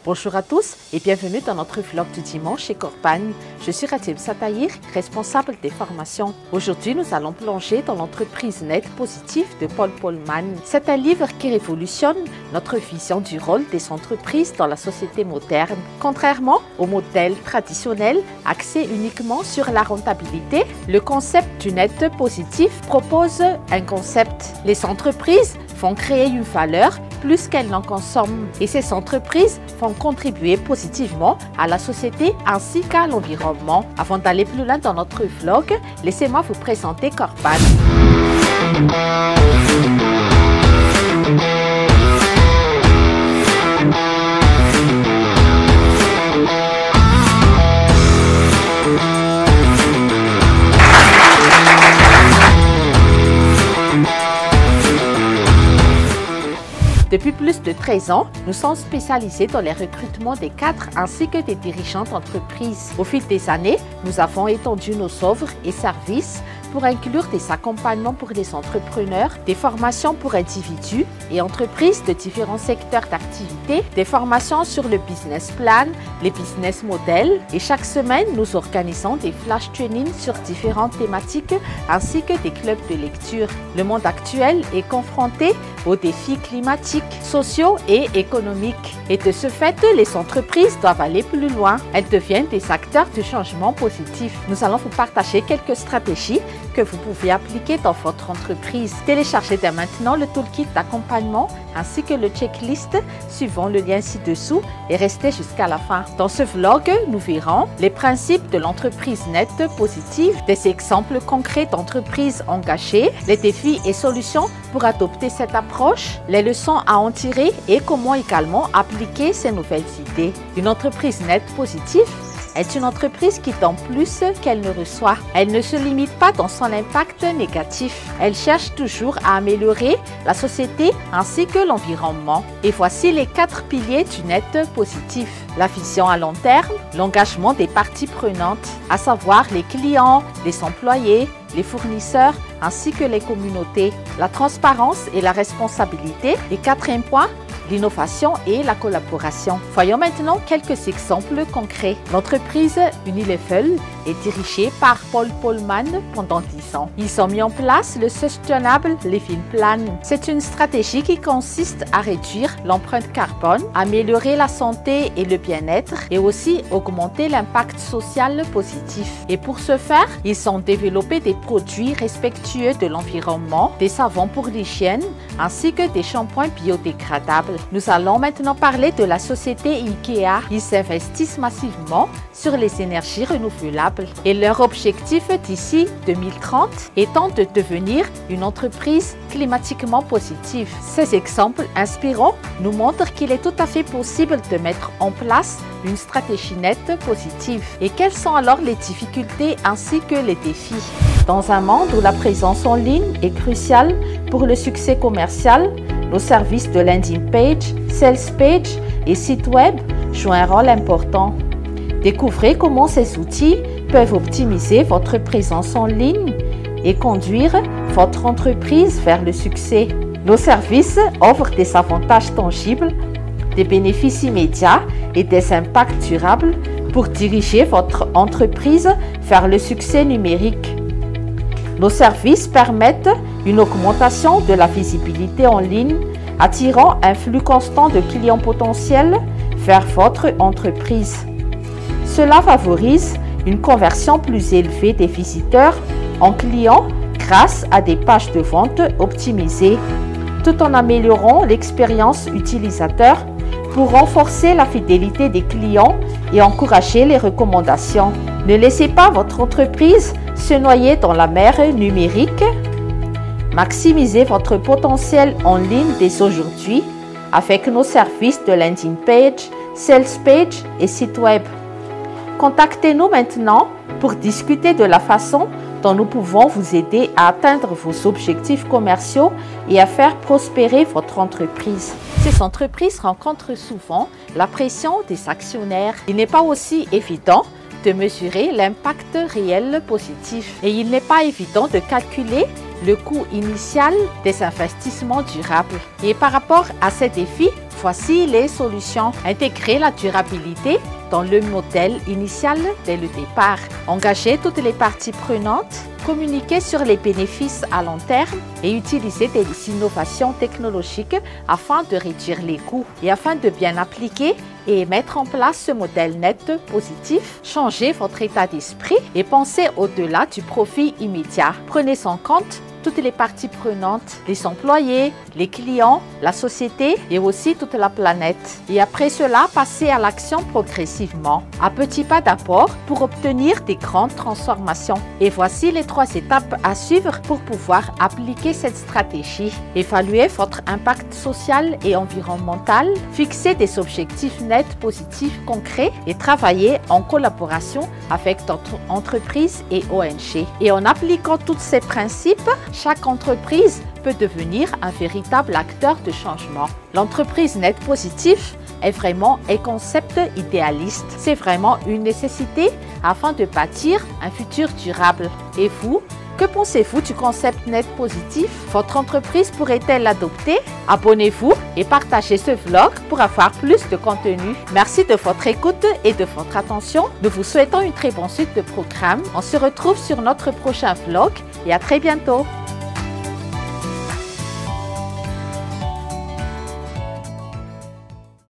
Bonjour à tous et bienvenue dans notre vlog du dimanche chez Corpagne. Je suis Ratib Satahir, responsable des formations. Aujourd'hui, nous allons plonger dans l'entreprise nette positive de Paul Polman. C'est un livre qui révolutionne notre vision du rôle des entreprises dans la société moderne. Contrairement au modèle traditionnel axé uniquement sur la rentabilité, le concept du net positif propose un concept. Les entreprises font créer une valeur plus qu'elles n'en consomment. Et ces entreprises font contribuer positivement à la société ainsi qu'à l'environnement. Avant d'aller plus loin dans notre vlog, laissez-moi vous présenter Corpagne. Depuis plus de 13 ans, nous sommes spécialisés dans les recrutements des cadres ainsi que des dirigeants d'entreprise. Au fil des années, nous avons étendu nos offres et services pour inclure des accompagnements pour les entrepreneurs, des formations pour individus et entreprises de différents secteurs d'activité, des formations sur le business plan, les business models et chaque semaine, nous organisons des flash trainings sur différentes thématiques ainsi que des clubs de lecture. Le monde actuel est confronté aux défis climatiques, sociaux et économiques. Et de ce fait, les entreprises doivent aller plus loin. Elles deviennent des acteurs du changement positif. Nous allons vous partager quelques stratégies que vous pouvez appliquer dans votre entreprise. Téléchargez dès maintenant le toolkit d'accompagnement ainsi que le checklist suivant le lien ci-dessous et restez jusqu'à la fin. Dans ce vlog, nous verrons les principes de l'entreprise nette positive, des exemples concrets d'entreprises engagées, les défis et solutions pour adopter cette approche, les leçons à en tirer et comment également appliquer ces nouvelles idées. Une entreprise nette positive est une entreprise qui donne plus qu'elle ne reçoit. Elle ne se limite pas dans son impact négatif. Elle cherche toujours à améliorer la société ainsi que l'environnement. Et voici les 4 piliers du net positif. La vision à long terme, l'engagement des parties prenantes, à savoir les clients, les employés, les fournisseurs ainsi que les communautés. La transparence et la responsabilité. Et 4e point, l'innovation et la collaboration. Voyons maintenant quelques exemples concrets. L'entreprise Unilevel est dirigée par Paul Polman pendant 10 ans. Ils ont mis en place le Sustainable Living Plan. C'est une stratégie qui consiste à réduire l'empreinte carbone, améliorer la santé et le bien-être et aussi augmenter l'impact social positif. Et pour ce faire, ils ont développé des produits respectueux de l'environnement, des savons pour l'hygiène ainsi que des shampoings biodégradables. Nous allons maintenant parler de la société IKEA. Ils s'investissent massivement sur les énergies renouvelables et leur objectif d'ici 2030 étant de devenir une entreprise climatiquement positive. Ces exemples inspirants nous montrent qu'il est tout à fait possible de mettre en place une stratégie nette positive. Et quelles sont alors les difficultés ainsi que les défis? Dans un monde où la présence en ligne est cruciale pour le succès commercial, nos services de landing page, sales page et site web jouent un rôle important. Découvrez comment ces outils peuvent optimiser votre présence en ligne et conduire votre entreprise vers le succès. Nos services offrent des avantages tangibles, des bénéfices immédiats et des impacts durables pour diriger votre entreprise vers le succès numérique. Nos services permettent une augmentation de la visibilité en ligne, attirant un flux constant de clients potentiels vers votre entreprise. Cela favorise une conversion plus élevée des visiteurs en clients grâce à des pages de vente optimisées, tout en améliorant l'expérience utilisateur pour renforcer la fidélité des clients et encourager les recommandations. Ne laissez pas votre entreprise se noyer dans la mer numérique. Maximisez votre potentiel en ligne dès aujourd'hui avec nos services de landing page, sales page et site web. Contactez-nous maintenant pour discuter de la façon dont nous pouvons vous aider à atteindre vos objectifs commerciaux et à faire prospérer votre entreprise. Ces entreprises rencontrent souvent la pression des actionnaires. Il n'est pas aussi évident de mesurer l'impact réel positif et il n'est pas évident de calculer le coût initial des investissements durables. Et par rapport à ces défis, Voici les solutions. Intégrer la durabilité dans le modèle initial dès le départ. Engager toutes les parties prenantes, communiquer sur les bénéfices à long terme et utiliser des innovations technologiques afin de réduire les coûts. Et afin de bien appliquer et mettre en place ce modèle net positif, changez votre état d'esprit et pensez au-delà du profit immédiat. Prenez en compte toutes les parties prenantes, les employés, les clients, la société et aussi toute la planète. Et après cela, passez à l'action progressivement, à petits pas d'apport pour obtenir des grandes transformations. Et voici les 3 étapes à suivre pour pouvoir appliquer cette stratégie. Évaluez votre impact social et environnemental, fixez des objectifs nets positifs concrets et travaillez en collaboration avec votre entreprise et ONG. Et en appliquant tous ces principes, chaque entreprise peut devenir un véritable acteur de changement. L'entreprise net positive est vraiment un concept idéaliste. C'est vraiment une nécessité afin de bâtir un futur durable. Et vous, que pensez-vous du concept net positif? Votre entreprise pourrait-elle l'adopter? Abonnez-vous et partagez ce vlog pour avoir plus de contenu. Merci de votre écoute et de votre attention. Nous vous souhaitons une très bonne suite de programmes. On se retrouve sur notre prochain vlog et à très bientôt.